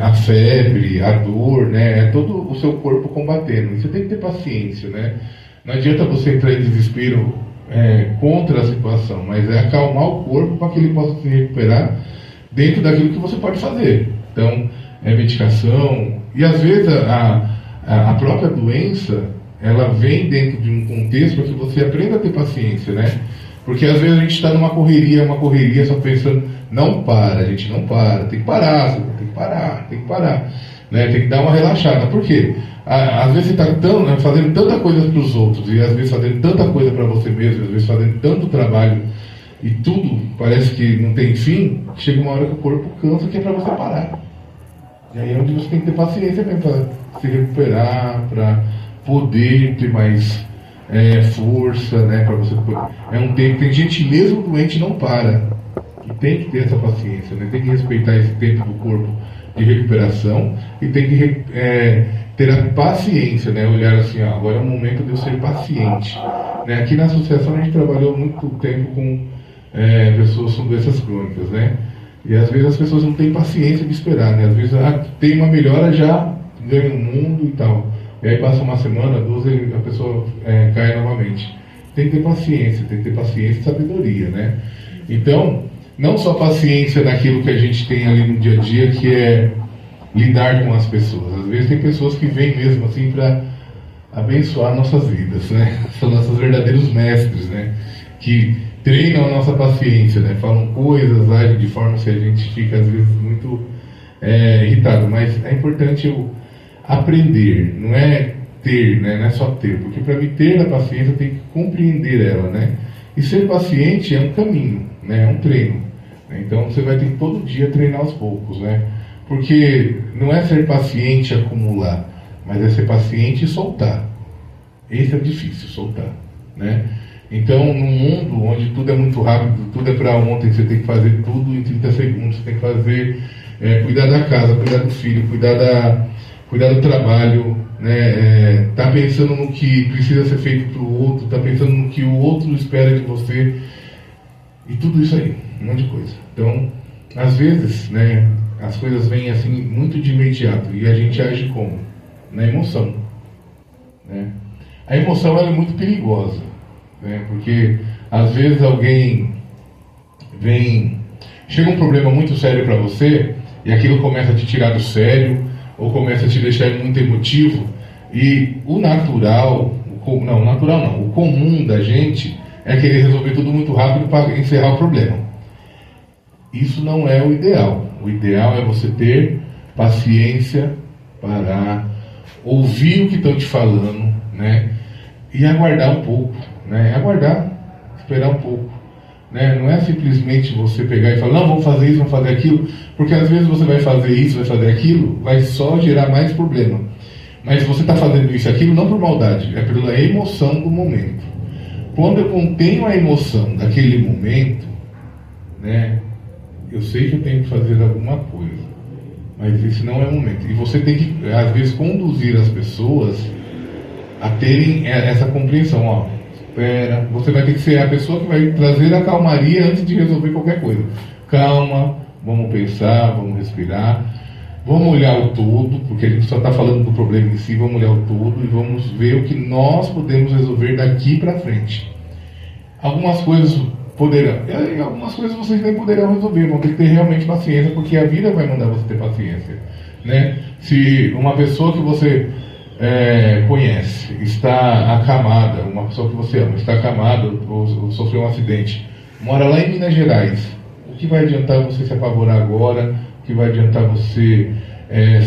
a febre, a dor, né? É todo o seu corpo combatendo. E você tem que ter paciência, né? Não adianta você entrar em desespero contra a situação, mas é acalmar o corpo para que ele possa se recuperar dentro daquilo que você pode fazer. Então, é medicação. E às vezes a própria doença, ela vem dentro de um contexto para que você aprenda a ter paciência, né? Porque às vezes a gente está numa correria, só pensando, não para, a gente não para, tem que parar, tem que parar, tem que parar, né? Tem que dar uma relaxada. Por quê? Às vezes você está fazendo tanta coisa para os outros, e às vezes fazendo tanta coisa para você mesmo, às vezes fazendo tanto trabalho, e tudo parece que não tem fim, chega uma hora que o corpo cansa, que é para você parar. E aí é onde você tem que ter paciência mesmo para se recuperar, para poder ter mais força, né, para você. É um tempo, tem gente mesmo doente não para, e tem que ter essa paciência, né, tem que respeitar esse tempo do corpo de recuperação e tem que ter a paciência, né, olhar assim, agora é o momento de eu ser paciente, né. Aqui na associação a gente trabalhou muito tempo com pessoas com doenças crônicas, né, e às vezes as pessoas não têm paciência de esperar, né, às vezes tem uma melhora, já ganha o mundo e tal. E aí passa uma semana, duas, a pessoa cai novamente. Tem que ter paciência e sabedoria, né? Então, não só paciência naquilo que a gente tem ali no dia a dia, que é lidar com as pessoas. Às vezes tem pessoas que vêm mesmo assim para abençoar nossas vidas, né? São nossos verdadeiros mestres, né? Que treinam a nossa paciência, né? Falam coisas, agem de forma que a gente fica às vezes muito irritado. Mas é importante aprender, não é ter, né? Não é só ter, porque para me ter a paciência eu tenho que compreender ela, né? E ser paciente é um caminho, né? É um treino, né? Então você vai ter que todo dia treinar aos poucos, né? Porque não é ser paciente e acumular, mas é ser paciente e soltar. Esse é o difícil, soltar, né? Então, num mundo onde tudo é muito rápido, tudo é para ontem, você tem que fazer tudo em 30 segundos, você tem que fazer, cuidar da casa, cuidar do filho, cuidar do trabalho, né? Tá pensando no que precisa ser feito para o outro, tá pensando no que o outro espera de você, e tudo isso aí, um monte de coisa. Então, às vezes, né, as coisas vêm assim muito de imediato e a gente age como? Na emoção, né? A emoção ela é muito perigosa, né? Porque às vezes alguém chega um problema muito sério para você e aquilo começa a te tirar do sério, ou começa a te deixar muito emotivo, e o comum da gente é querer resolver tudo muito rápido para encerrar o problema. Isso não é o ideal. O ideal é você ter paciência, parar, ouvir o que estão te falando, né? E aguardar um pouco, né? Esperar um pouco, né? Não é simplesmente você pegar e falar, não, vamos fazer isso, vamos fazer aquilo, porque às vezes você vai fazer isso, vai fazer aquilo, vai só gerar mais problema. Mas você está fazendo isso e aquilo não por maldade, é pela emoção do momento. Quando eu contenho a emoção daquele momento, né, eu sei que eu tenho que fazer alguma coisa, mas esse não é o momento. E você tem que, às vezes, conduzir as pessoas a terem essa compreensão, ó. Espera, você vai ter que ser a pessoa que vai trazer a calmaria antes de resolver qualquer coisa. Calma, vamos pensar, vamos respirar, vamos olhar o todo, porque a gente só está falando do problema em si, vamos olhar o todo e vamos ver o que nós podemos resolver daqui para frente. Algumas coisas poderão, e algumas coisas vocês nem poderão resolver, vão ter que ter realmente paciência, porque a vida vai mandar você ter paciência, né? Se uma pessoa que você conhece, está acamada, uma pessoa que você ama, está acamada ou sofreu um acidente, mora lá em Minas Gerais, o que vai adiantar você se apavorar agora? O que vai adiantar você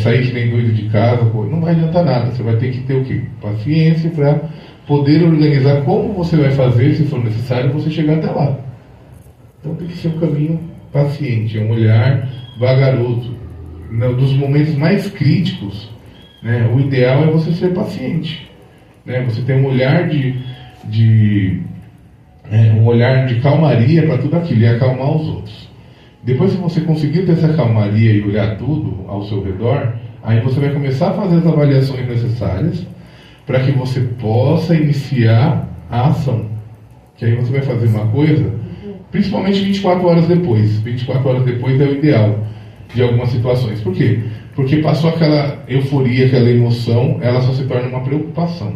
sair que nem doido de casa? Pô, não vai adiantar nada, você vai ter que ter o quê? Paciência para poder organizar como você vai fazer, se for necessário, você chegar até lá. Então tem que ser um caminho paciente, um olhar vagaroso. Dos momentos mais críticos, né, o ideal é você ser paciente, né? Você ter um olhar um olhar de calmaria para tudo aquilo e acalmar os outros. Depois que você conseguir ter essa calmaria e olhar tudo ao seu redor, aí você vai começar a fazer as avaliações necessárias para que você possa iniciar a ação. Que aí você vai fazer uma coisa, principalmente 24 horas depois. 24 horas depois é o ideal. de algumas situações. Por quê? Porque passou aquela euforia, aquela emoção, ela só se torna uma preocupação.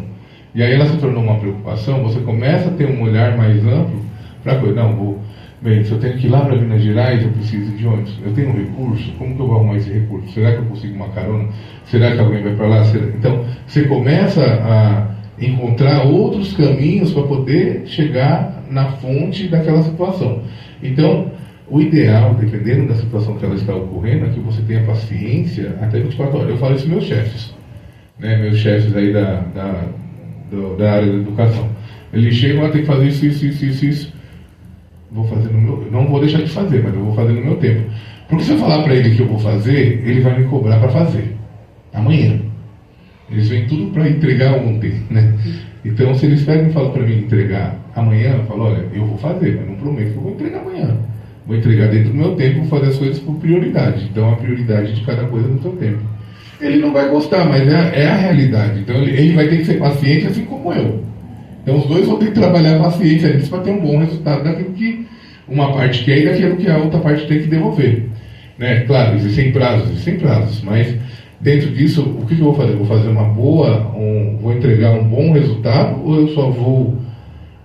E aí ela se tornou uma preocupação, você começa a ter um olhar mais amplo para a coisa. Não, bem, se eu tenho que ir lá para Minas Gerais, eu preciso de ônibus. Eu tenho um recurso, como que eu vou arrumar esse recurso? Será que eu consigo uma carona? Será que alguém vai para lá? Então, você começa a encontrar outros caminhos para poder chegar na fonte daquela situação. Então, o ideal, dependendo da situação que ela está ocorrendo, é que você tenha paciência até 24 horas. Eu falo isso meus chefes, né? Meus chefes aí da área da educação. Eles chegam a ter que fazer isso. Vou fazer no meu... Não vou deixar de fazer, mas eu vou fazer no meu tempo. Porque se eu falar para ele que eu vou fazer, ele vai me cobrar para fazer. Amanhã. Eles vêm tudo para entregar ontem, né? Então, se eles pegam e falam para mim entregar amanhã, eu falo, olha, eu vou fazer, mas não prometo que eu vou entregar amanhã. Vou entregar dentro do meu tempo, vou fazer as coisas por prioridade. Então, a prioridade de cada coisa no seu tempo. Ele não vai gostar, mas é a realidade. Então, ele vai ter que ser paciente, assim como eu. Então, os dois vão ter que trabalhar a paciência nisso para ter um bom resultado daquilo que uma parte quer e daquilo que a outra parte tem que devolver. Né? Claro, existem prazos, mas dentro disso, o que eu vou fazer? Vou fazer vou entregar um bom resultado, ou eu só vou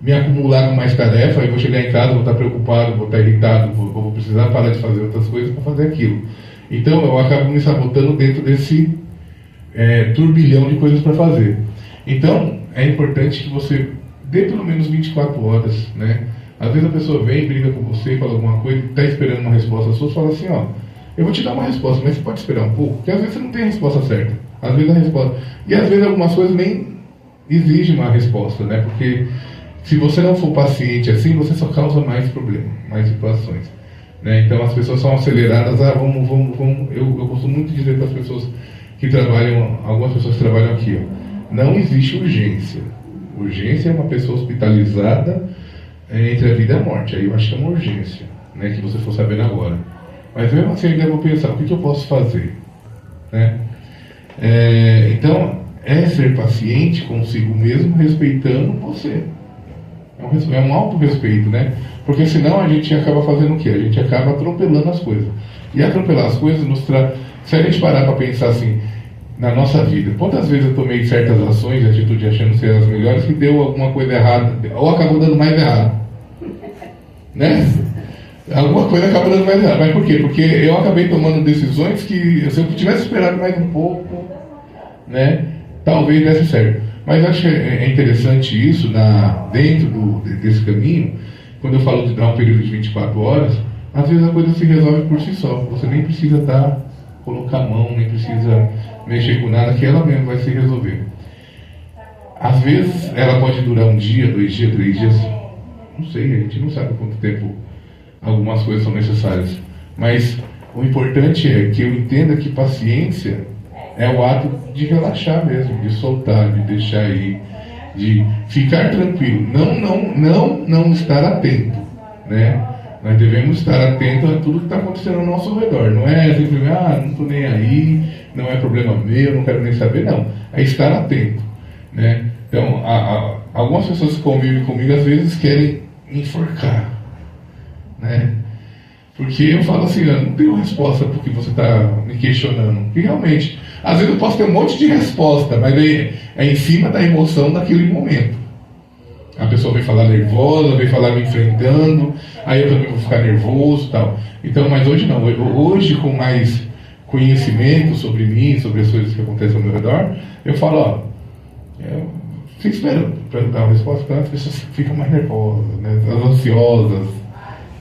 me acumular com mais tarefa e vou chegar em casa, vou estar preocupado, vou estar irritado, vou precisar parar de fazer outras coisas para fazer aquilo. Então, eu acabo me sabotando dentro desse turbilhão de coisas para fazer. Então, é importante que você dê pelo menos 24 horas, né? Às vezes a pessoa vem, briga com você, fala alguma coisa, está esperando uma resposta sua, fala assim, ó, eu vou te dar uma resposta, mas você pode esperar um pouco, porque às vezes você não tem a resposta certa. Às vezes a resposta... E às vezes algumas coisas nem exigem uma resposta, né? Porque se você não for paciente assim, você só causa mais problemas, mais situações. Né? Então as pessoas são aceleradas, vamos. Eu gosto muito de dizer para as pessoas que trabalham, algumas pessoas que trabalham aqui, ó, não existe urgência. Urgência é uma pessoa hospitalizada entre a vida e a morte. Aí eu acho que é uma urgência, né, que você for sabendo agora. Mas mesmo assim, ainda vou pensar, o que eu posso fazer? Né? Então, é ser paciente consigo mesmo, respeitando você. É um auto-respeito, né? Porque senão a gente acaba fazendo o quê? A gente acaba atropelando as coisas. E atropelar as coisas nos traz... Se a gente parar para pensar assim, na nossa vida, quantas vezes eu tomei certas ações e atitudes achando ser as melhores que deu alguma coisa errada, ou acabou dando mais errado? Né? Alguma coisa acaba dando mais errado. Mas por quê? Porque eu acabei tomando decisões que, se eu tivesse esperado mais um pouco, né, talvez desse certo. Mas acho que é interessante isso, dentro desse caminho, quando eu falo de dar um período de 24 horas, às vezes a coisa se resolve por si só. Você nem precisa colocar a mão, nem precisa mexer com nada, que ela mesmo vai se resolver. Às vezes ela pode durar um dia, 2 dias, 3 dias, não sei, a gente não sabe quanto tempo algumas coisas são necessárias. Mas o importante é que eu entenda que paciência é o ato de relaxar mesmo, de soltar, de deixar ir, de ficar tranquilo, não estar atento, né? Nós devemos estar atentos a tudo que está acontecendo ao nosso redor. Não é simplesmente, não estou nem aí, não é problema meu, não quero nem saber, não. É estar atento, né? Então, algumas pessoas que convivem comigo às vezes querem me enforcar, né? Porque eu falo assim, eu não tenho resposta para o que você está me questionando. Porque realmente, às vezes eu posso ter um monte de resposta, mas é em cima da emoção daquele momento. A pessoa vem falar nervosa, vem falar me enfrentando, aí eu também vou ficar nervoso e tal. Então, mas hoje não. Hoje, com mais conhecimento sobre mim, sobre as coisas que acontecem ao meu redor, eu falo, fica esperando para dar uma resposta, porque as pessoas ficam mais nervosas, né? As ansiosas,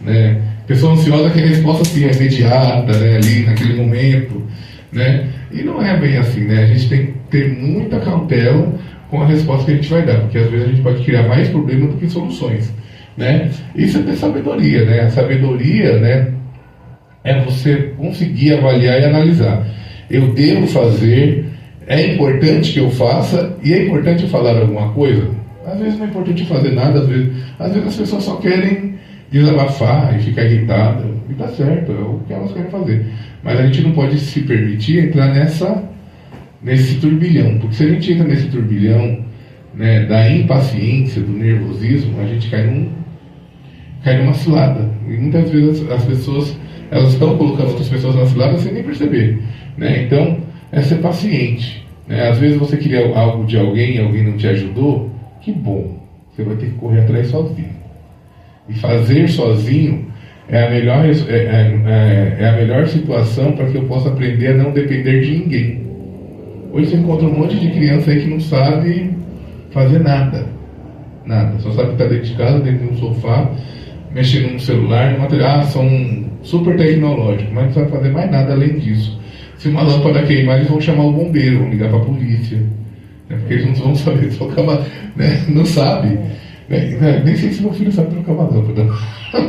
né? Pessoa ansiosa quer a resposta assim, imediata, né? Ali naquele momento, né? E não é bem assim, né? A gente tem que ter muita cautela com a resposta que a gente vai dar, porque às vezes a gente pode criar mais problemas do que soluções, né? Isso é ter sabedoria, né? A sabedoria, né, é você conseguir avaliar e analisar. Eu devo fazer, é importante que eu faça, e é importante eu falar alguma coisa? Às vezes não é importante fazer nada, às vezes as pessoas só querem desabafar e ficar irritada, e tá certo, é o que elas querem fazer. Mas a gente não pode se permitir entrar nesse turbilhão, porque se a gente entra nesse turbilhão, né, da impaciência, do nervosismo, a gente cai numa cilada. E muitas vezes as pessoas elas estão colocando outras pessoas na cilada sem nem perceber, né? Então, é ser paciente, né? Às vezes você queria algo de alguém e alguém não te ajudou, que bom, você vai ter que correr atrás sozinho. E fazer sozinho é a melhor situação para que eu possa aprender a não depender de ninguém. Hoje você encontra um monte de criança aí que não sabe fazer nada. Nada. Só sabe estar dentro de casa, dentro de um sofá, mexendo no celular, no material. São super tecnológicos, mas não sabe fazer mais nada além disso. Se uma lâmpada queimar, eles vão chamar o bombeiro, vão ligar para a polícia. Né? Porque eles não vão saber trocar uma... Né? Não sabe. Né? Nem sei se meu filho sabe trocar uma lâmpada,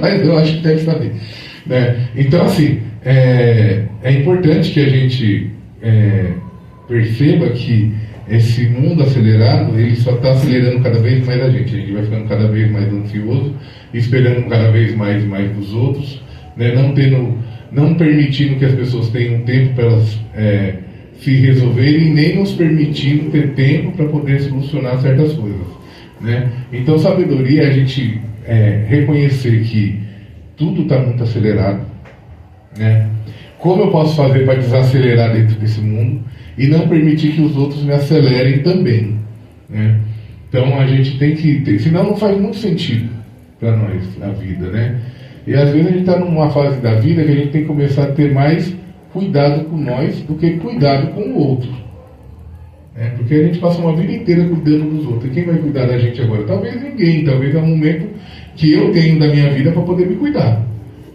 mas eu acho que deve saber. Né? Então, assim, é importante que a gente perceba que esse mundo acelerado, ele só está acelerando cada vez mais a gente vai ficando cada vez mais ansioso, esperando cada vez mais e mais dos outros, né? Não permitindo que as pessoas tenham tempo para elas se resolverem, nem nos permitindo ter tempo para poder solucionar certas coisas, né? Então, sabedoria é a gente reconhecer que tudo está muito acelerado, né? Como eu posso fazer para desacelerar dentro desse mundo e não permitir que os outros me acelerem também, né? Então a gente tem que ter, senão não faz muito sentido para nós a vida, né? E às vezes a gente está numa fase da vida que a gente tem que começar a ter mais cuidado com nós do que cuidado com o outro, né? Porque a gente passa uma vida inteira cuidando dos outros, e quem vai cuidar da gente agora? Talvez ninguém, talvez é um momento que eu tenho da minha vida para poder me cuidar,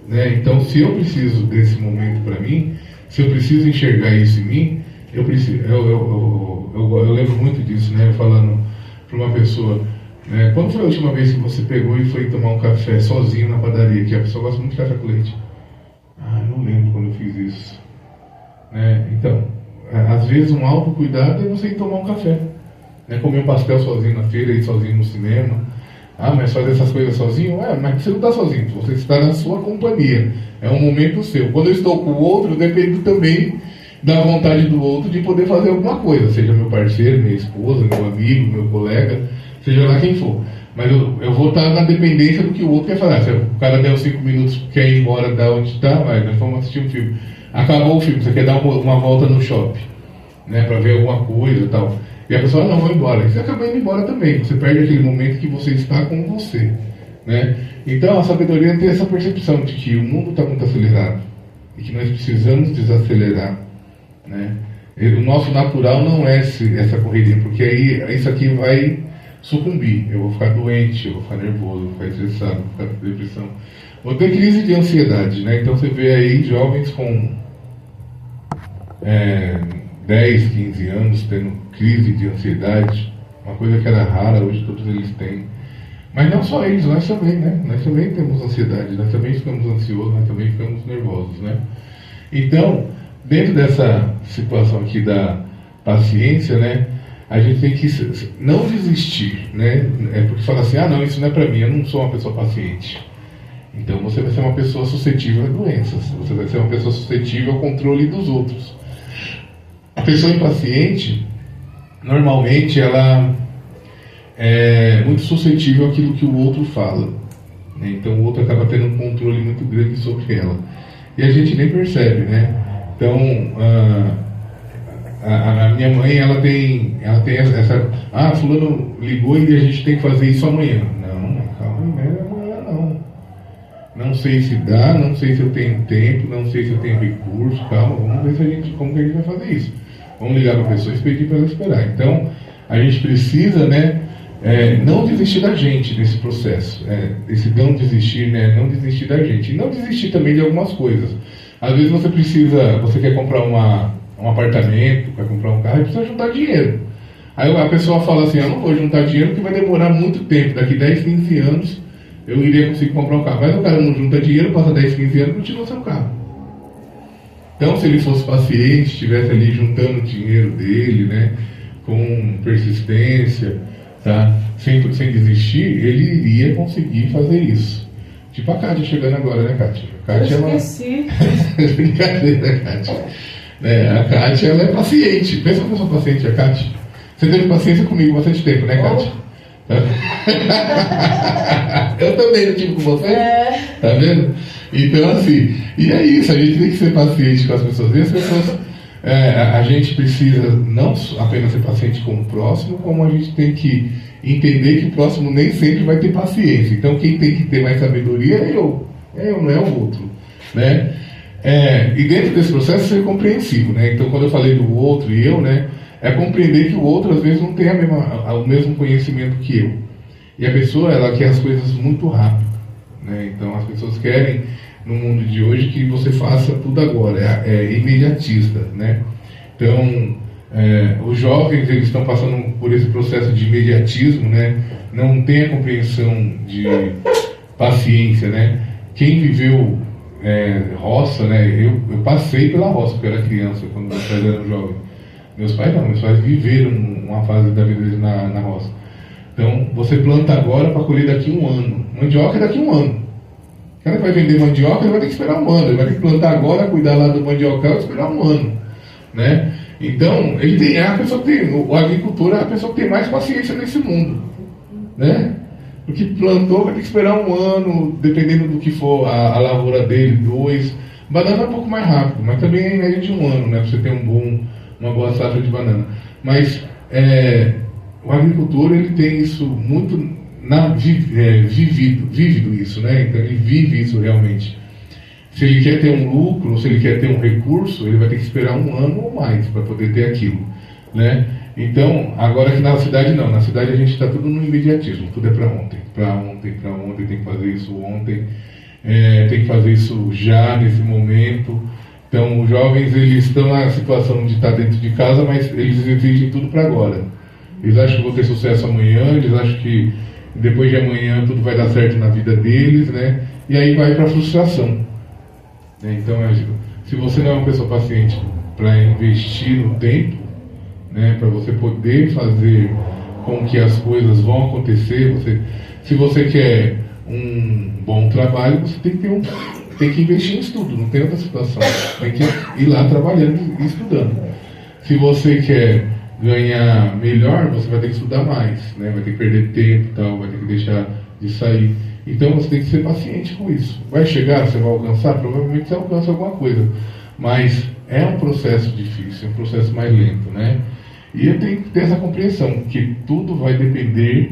né? Então, se eu preciso desse momento para mim, se eu preciso enxergar isso em mim, eu lembro muito disso, né? Eu falando para uma pessoa, né? Quando foi a última vez que você pegou e foi tomar um café sozinho na padaria? Que a pessoa gosta muito de café com leite. Eu não lembro quando eu fiz isso, né? Então, às vezes um autocuidado é você ir tomar um café, né? Comer um pastel sozinho na feira, ir sozinho no cinema. Mas fazer essas coisas sozinho? Mas você não está sozinho, você está na sua companhia, é um momento seu. Quando eu estou com o outro, depende também da vontade do outro de poder fazer alguma coisa, seja meu parceiro, minha esposa, meu amigo, meu colega, seja lá quem for. Mas eu vou estar na dependência do que o outro quer fazer. Se o cara der os 5 minutos, quer ir embora da onde está, nós vamos assistir um filme. Acabou o filme, você quer dar uma volta no shopping, né, para ver alguma coisa e tal. E a pessoa, não, vou embora. E você acaba indo embora também. Você perde aquele momento que você está com você, né? Então, a sabedoria é ter essa percepção de que o mundo está muito acelerado e que nós precisamos desacelerar, né? O nosso natural não é essa correria, porque aí isso aqui vai sucumbir. Eu vou ficar doente, eu vou ficar nervoso, eu vou ficar estressado, vou ficar com depressão. Vou ter crise de ansiedade, né? Então, você vê aí jovens com 10, 15 anos tendo crise de ansiedade, uma coisa que era rara, hoje todos eles têm. Mas não só eles, nós também, né? Nós também temos ansiedade, nós também ficamos ansiosos, nós também ficamos nervosos, né? Então, dentro dessa situação aqui da paciência, né? A gente tem que não desistir, né? Porque fala assim, não, isso não é para mim, eu não sou uma pessoa paciente. Então você vai ser uma pessoa suscetível a doenças, você vai ser uma pessoa suscetível ao controle dos outros. A pessoa impaciente, normalmente, ela é muito suscetível àquilo que o outro fala, né? Então o outro acaba tendo um controle muito grande sobre ela. E a gente nem percebe, né? Então, a minha mãe, ela tem essa... fulano ligou e a gente tem que fazer isso amanhã. Não, calma aí, amanhã não. Não sei se dá, não sei se eu tenho tempo, não sei se eu tenho recurso, calma, vamos ver como que a gente vai fazer isso. Vamos ligar para a pessoa e pedir para ela esperar. Então, a gente precisa, né, não desistir da gente nesse processo. Esse não desistir, né, não desistir da gente. E não desistir também de algumas coisas. Às vezes você quer comprar um apartamento, quer comprar um carro, e precisa juntar dinheiro. Aí a pessoa fala assim, eu não vou juntar dinheiro porque vai demorar muito tempo, daqui 10, 15 anos eu iria conseguir comprar um carro. Mas o cara não junta dinheiro, passa 10, 15 anos e continua seu carro. Então, se ele fosse paciente, estivesse ali juntando o dinheiro dele, né, com persistência, tá, sem desistir, ele iria conseguir fazer isso. Tipo a Kátia chegando agora, né, Kátia? Kátia, eu esqueci. Brincadeira, Kátia. A Kátia, ela é paciente. Pensa que eu sou paciente, a Kátia. Você teve paciência comigo bastante tempo, né, Kátia? Eu também não tive com você. Tá vendo? Então, assim, e é isso, a gente tem que ser paciente com as pessoas. E as pessoas, a gente precisa não apenas ser paciente com o próximo, como a gente tem que entender que o próximo nem sempre vai ter paciência. Então, quem tem que ter mais sabedoria é eu, não é o outro, né? E dentro desse processo, ser compreensivo, né? Então, quando eu falei do outro e eu, né, é compreender que o outro, às vezes, não tem o mesmo conhecimento que eu. E a pessoa, ela quer as coisas muito rápido, né? Então, as pessoas querem, no mundo de hoje, que você faça tudo agora, é imediatista, né? Então, os jovens, eles estão passando por esse processo de imediatismo, né? Não tem a compreensão de paciência, né? Quem viveu roça, né? Eu passei pela roça, porque eu era criança, quando meus pais eram jovens. Meus pais viveram uma fase da vida deles na roça. Então, você planta agora para colher daqui a um ano. Mandioca é daqui a um ano. O cara que vai vender mandioca, ele vai ter que esperar um ano. Ele vai ter que plantar agora, cuidar lá do mandiocal e esperar um ano, né? Então, o agricultor é a pessoa que tem mais paciência nesse mundo, né? Porque plantou, vai ter que esperar um ano, dependendo do que for a lavoura dele, 2. Banana é um pouco mais rápido, mas também é em média de um ano, né? Para você ter uma boa safra de banana. Mas o agricultor, ele tem isso muito vívido isso, né? Então ele vive isso realmente. Se ele quer ter um lucro, se ele quer ter um recurso, ele vai ter que esperar um ano ou mais para poder ter aquilo, né? Então, agora aqui na cidade não, na cidade a gente está tudo no imediatismo, tudo é para ontem, tem que fazer isso ontem, tem que fazer isso já, nesse momento. Então, os jovens, eles estão na situação de estar dentro de casa, mas eles exigem tudo para agora. Eles acham que vão ter sucesso amanhã, eles acham que depois de amanhã tudo vai dar certo na vida deles, né? E aí vai para a frustração. Então, se você não é uma pessoa paciente para investir no tempo, né, para você poder fazer com que as coisas vão acontecer, se você quer um bom trabalho, você tem que investir em estudo, não tem outra situação. Tem que ir lá trabalhando e estudando. Se você quer ganhar melhor, você vai ter que estudar mais, né? Vai ter que perder tempo e tal, vai ter que deixar de sair. Então você tem que ser paciente com isso. Vai chegar, você vai alcançar? Provavelmente você alcança alguma coisa. Mas é um processo difícil, é um processo mais lento, né? E eu tenho que ter essa compreensão, que tudo vai depender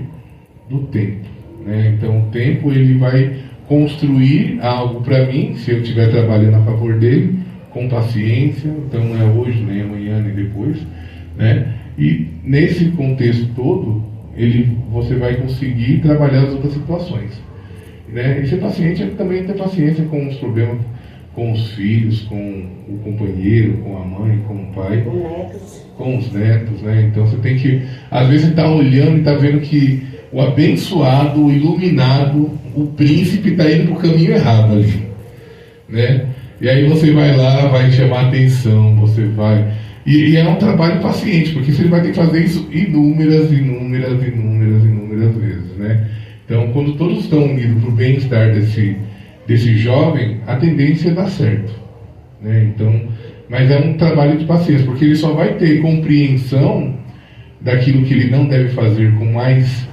do tempo, né? Então o tempo, ele vai construir algo para mim, se eu estiver trabalhando a favor dele, com paciência. Então não é hoje, nem amanhã, nem depois, né? E nesse contexto todo, você vai conseguir trabalhar as outras situações, né? E ser paciente é também ter paciência com os problemas, com os filhos, com o companheiro, com a mãe, com o pai, com os netos, né? Então você tem que, às vezes, você está olhando e está vendo que o abençoado, o iluminado, o príncipe está indo para o caminho errado ali, né? E aí você vai lá, vai chamar atenção, você vai... E é um trabalho paciente, porque você vai ter que fazer isso inúmeras vezes, né? Então, quando todos estão unidos para o bem-estar desse jovem, a tendência é dar certo, né? Então, mas é um trabalho de paciência, porque ele só vai ter compreensão daquilo que ele não deve fazer com mais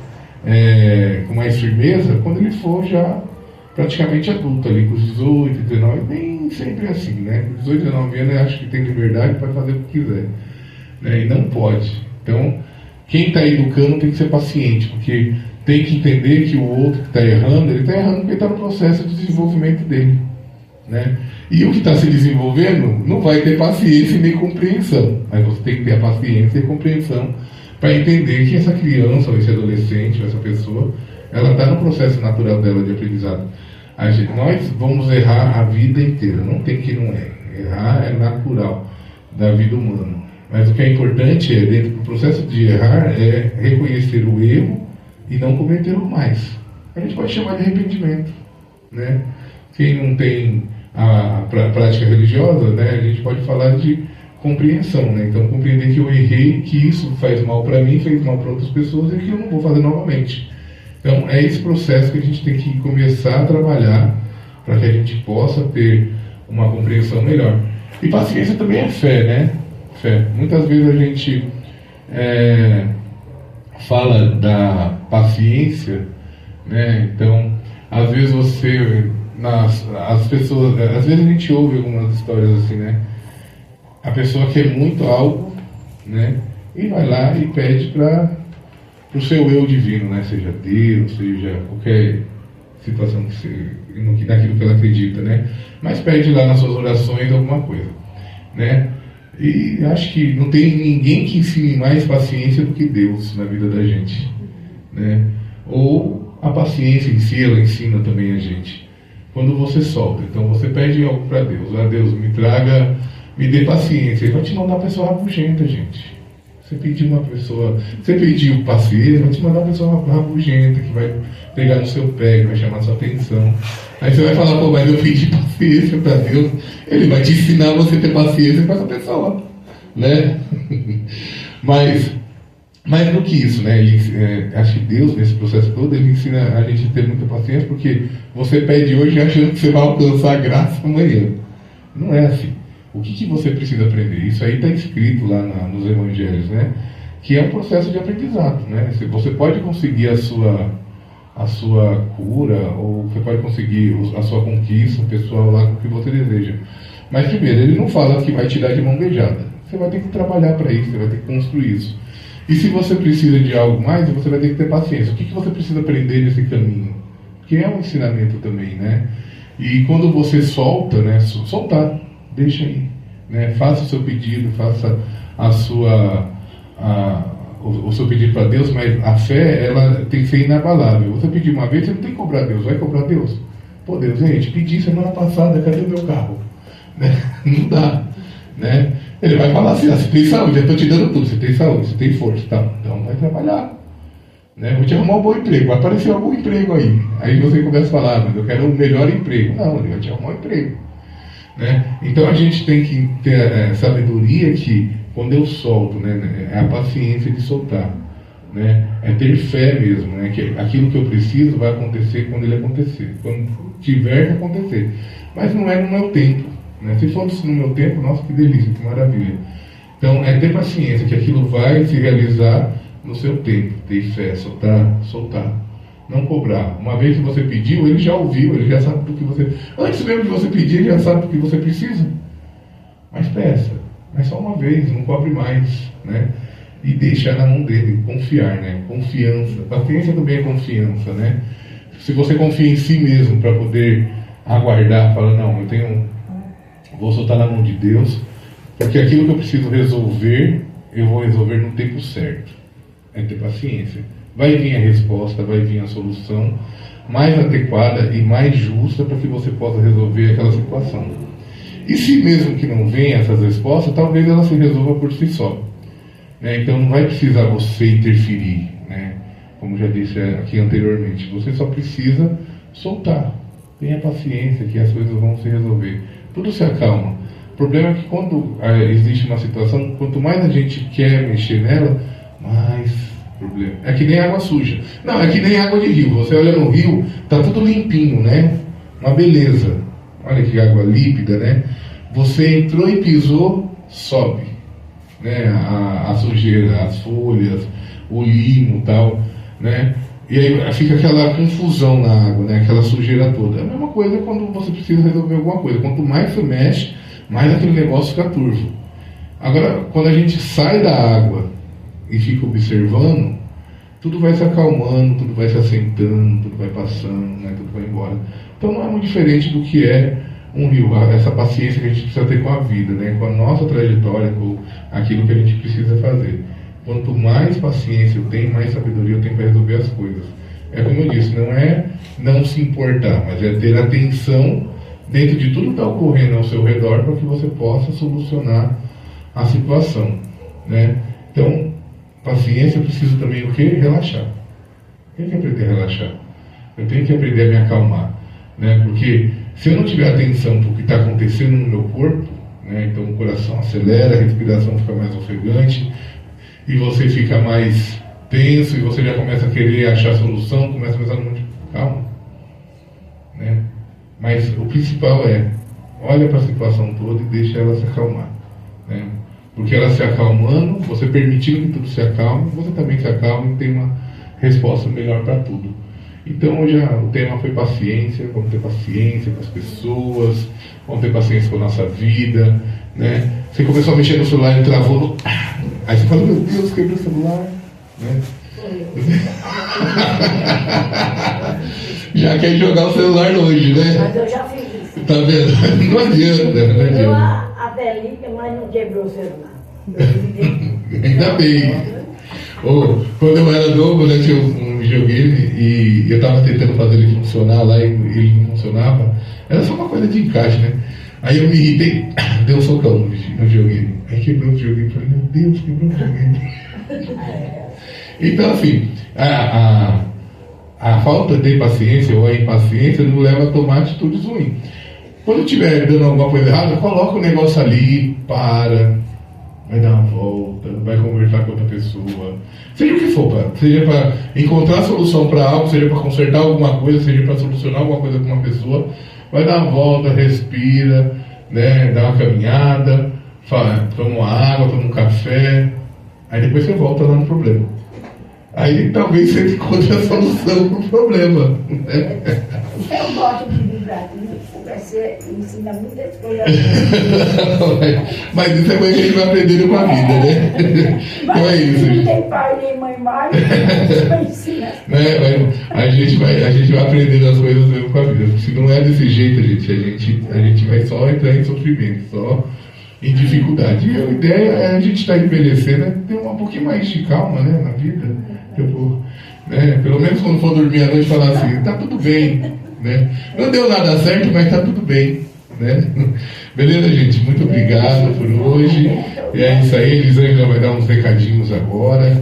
firmeza quando ele for já praticamente adulto, ali com os 18, 19, nem sempre é assim, né? Com 18, 19 anos, eu acho que tem liberdade para fazer o que quiser, né? E não pode. Então, quem está educando tem que ser paciente, porque tem que entender que o outro que está errando, ele está errando porque está no processo de desenvolvimento dele, né? E o que está se desenvolvendo não vai ter paciência nem compreensão, mas você tem que ter a paciência e a compreensão para entender que essa criança, ou esse adolescente, ou essa pessoa, ela está no processo natural dela de aprendizado. Nós vamos errar a vida inteira, não tem que não é. Errar é natural da vida humana. Mas o que é importante dentro do processo de errar, é reconhecer o erro e não cometê-lo mais. A gente pode chamar de arrependimento, né? Quem não tem a prática religiosa, né, a gente pode falar de compreensão, né? Então, compreender que eu errei, que isso faz mal para mim, fez mal para outras pessoas e que eu não vou fazer novamente. Então, é esse processo que a gente tem que começar a trabalhar para que a gente possa ter uma compreensão melhor. E paciência também é fé, né? Fé. Muitas vezes a gente fala da paciência, né? Então, às vezes você as pessoas, às vezes a gente ouve algumas histórias assim, né? A pessoa quer muito algo, né? E vai lá e pede para o seu eu divino, né? Seja Deus, seja qualquer situação naquilo que ela acredita, né? Mas pede lá nas suas orações alguma coisa, né? E acho que não tem ninguém que ensine mais paciência do que Deus na vida da gente, né? Ou a paciência em si, ela ensina também a gente. Quando você solta, então você pede algo para Deus, Deus, me dê paciência. Ele vai te mandar uma pessoa rabugenta, gente. Você pediu paciência, ele vai te mandar uma pessoa rabugenta, que vai pegar no seu pé, que vai chamar a sua atenção. Aí você vai falar, pô, mas eu pedi paciência para Deus. Ele vai te ensinar você a ter paciência com essa pessoa, né? mas do que isso, né? Acho que Deus, nesse processo todo, ele ensina a gente a ter muita paciência, porque você pede hoje achando que você vai alcançar a graça amanhã. Não é assim. O que você precisa aprender? Isso aí está escrito lá nos evangelhos, né? Que é um processo de aprendizado, né? Você pode conseguir a sua cura, ou você pode conseguir a sua conquista pessoal lá com o que você deseja. Mas primeiro, ele não fala que vai te dar de mão beijada. Você vai ter que trabalhar para isso, você vai ter que construir isso. E se você precisa de algo mais, você vai ter que ter paciência. O que você precisa aprender nesse caminho? Que é um ensinamento também, né? E quando você solta, né? Soltar, deixa aí, né? Faça o seu pedido, faça o seu pedido para Deus, mas a fé, ela tem que ser inabalável. Você pedir uma vez, você não tem que cobrar Deus. Vai cobrar Deus? Pô, Deus, gente, pedi semana passada, cadê o meu carro? Né? Não dá, né? Ele vai falar assim, você tem saúde, eu estou te dando tudo, você tem saúde, você tem força, tá? Então vai trabalhar, né? Vou te arrumar um bom emprego, vai aparecer algum emprego aí. Aí você começa a falar, mas eu quero um melhor emprego. Não, ele vai te arrumar um emprego, né? Então a gente tem que ter sabedoria que quando eu solto, né, é a paciência de soltar, né? É ter fé mesmo, né? Que aquilo que eu preciso vai acontecer quando ele acontecer, quando tiver que acontecer. Mas não é no meu tempo, né? Se fosse no meu tempo, nossa, que delícia, que maravilha. Então é ter paciência que aquilo vai se realizar no seu tempo. Ter fé, soltar. Não cobrar. Uma vez que você pediu, ele já ouviu, ele já sabe do que você... Antes mesmo de você pedir, ele já sabe do que você precisa. Mas peça. Mas só uma vez, não cobre mais, né? E deixar na mão dele, confiar, né? Confiança. Paciência também é confiança, né? Se você confia em si mesmo para poder aguardar, fala, não, vou soltar na mão de Deus, porque aquilo que eu preciso resolver, eu vou resolver no tempo certo. É ter paciência. Vai vir a resposta, vai vir a solução mais adequada e mais justa para que você possa resolver aquela situação. E se mesmo que não venha essas respostas, talvez ela se resolva por si só, né? Então não vai precisar você interferir, né? Como já disse aqui anteriormente, você só precisa soltar. Tenha paciência que as coisas vão se resolver. Tudo se acalma. O problema é que quando existe uma situação, quanto mais a gente quer mexer nela, mais problema. É que nem água suja. Não, é que nem água de rio. Você olha no rio, tá tudo limpinho, né? Uma beleza. Olha que água límpida, né? Você entrou e pisou, sobe, né? A sujeira, as folhas, o limo e tal, né? E aí fica aquela confusão na água, né? Aquela sujeira toda. É a mesma coisa quando você precisa resolver alguma coisa. Quanto mais você mexe, mais aquele negócio fica turvo. Agora, quando a gente sai da água e fica observando, tudo vai se acalmando, tudo vai se assentando, tudo vai passando, né? Tudo vai embora. Então não é muito diferente do que é um rio, essa paciência que a gente precisa ter com a vida, né? Com a nossa trajetória, com aquilo que a gente precisa fazer. Quanto mais paciência eu tenho, mais sabedoria eu tenho para resolver as coisas. É como eu disse, não é não se importar, mas é ter atenção dentro de tudo que está ocorrendo ao seu redor para que você possa solucionar a situação, né? Então, paciência, eu preciso também o quê? Relaxar. Eu tenho que aprender a relaxar. Eu tenho que aprender a me acalmar, né? Porque se eu não tiver atenção para o que está acontecendo no meu corpo, né? Então o coração acelera, a respiração fica mais ofegante, e você fica mais tenso, e você já começa a querer achar solução, começa a pensar no monte. Calma, né? Mas o principal é, olha para a situação toda e deixa ela se acalmar, né? Porque ela se acalmando, você permitindo que tudo se acalme, você também se acalma e tem uma resposta melhor para tudo. Então hoje o tema foi paciência, vamos ter paciência com as pessoas, vamos ter paciência com a nossa vida, né? Você começou a mexer no celular e travou no... Aí você fala, meu Deus, quebrou o celular, né? Já quer jogar o celular longe, né? Mas eu já fiz isso. Tá vendo? Não adianta, não Quebrou adianta. a velhinha, mas não quebrou o celular. Ainda bem. Quando eu era novo, né, tinha um videogame e eu tava tentando fazer ele funcionar lá e ele não funcionava. Era só uma coisa de encaixe, né? Aí eu me irritei, dei um socão no videogame. Aí quebrou o videogame. Falei, meu Deus, quebrou o videogame. Então, assim, a falta de paciência ou a impaciência nos leva a tomar atitudes ruins. Quando estiver dando alguma coisa errada, coloca o negócio ali, vai dar uma volta, vai conversar com outra pessoa. Seja o que for, seja para encontrar solução para algo, seja para consertar alguma coisa, seja para solucionar alguma coisa com uma pessoa, vai dar uma volta, respira, né, dá uma caminhada, toma uma água, toma um café, aí depois você volta lá no problema. Aí talvez você encontre a solução para o problema. Né? Eu gosto de livrar, você ensina muitas coisas. Mas isso é coisa que a gente vai aprendendo com a vida, né? Então é isso. Não tem pai nem mãe mais, vai ensinar. Né? A gente vai aprendendo as coisas mesmo com a vida. Se não é desse jeito, a gente vai só entrar em sofrimento, só em dificuldade. E a ideia é a gente estar envelhecendo, né? Ter um pouquinho mais de calma, né, na vida. Tipo, né? Pelo menos quando for dormir à noite, falar assim, tá tudo bem. Né? Não deu nada certo, mas tá tudo bem. Né? Beleza, gente? Muito obrigado por hoje. E é isso aí, Elisângela vai dar uns recadinhos agora.